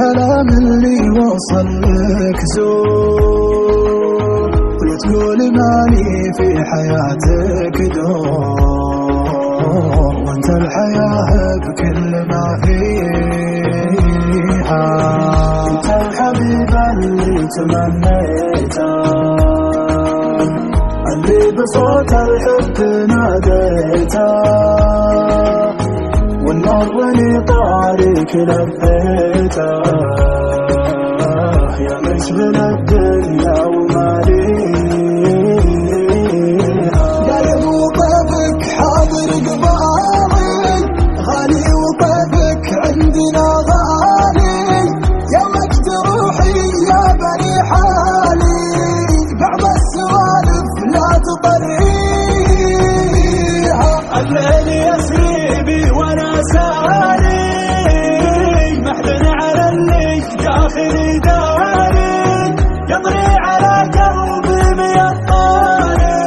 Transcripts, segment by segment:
الكلام اللي وصل لك زور، وتقول مالي في حياتك دور، وانت الحياة بكل ما فيها. انت الحبيب اللي تمنيته، اللي بصوت الحب ناديته، والنظرني طارق لبيته، يا مشغل الدنيا وماليها. قلب وطيبك حاضر قبالي، غالي وطيبك عندنا غالي، يا وقت روحي يا بني حالي، بعض السوالف لا تطريها. الليل يسري بي وانا ساري، محزن على اللي داخلي داري، يطري على قلبي مية طاري،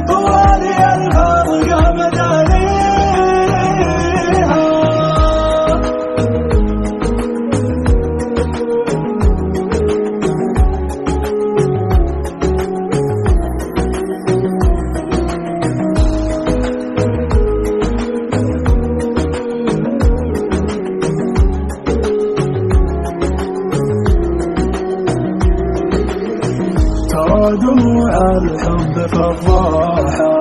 طوالي الفرقة مداريها. دموع الحب فضاحة،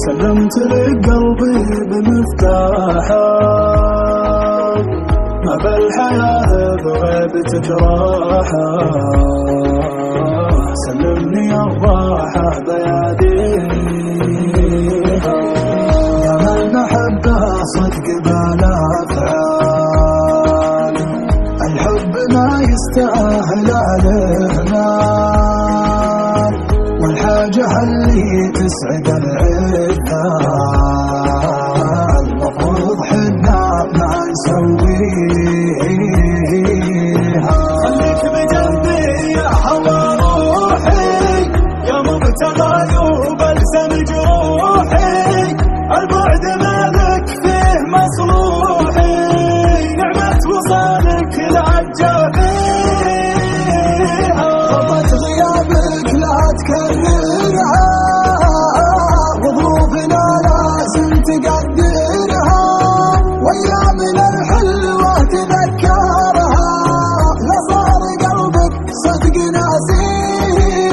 سلمت لك قلبي بمفتاحه، ما بالحياة بغيبتك راحة، سلمني الراحة بيديها. يا من محبة صدق بلا أفعال، الحب ما يستاهل الإهمال، والحاجة اللي تسعد العباد المفروض حنا ما نسويها. خليك بجنبي يا هوى روحي، يا مبتغى وبلسم جروحي، البعد مالك فيه مصلوحي، نعمة وصالك لا تجافيها. خطت غيابك لا تكررها، وظروفنا لازم تقدرها، وايامنا الحلوة تذكرها، لا صار قلبك صدق ناسيها.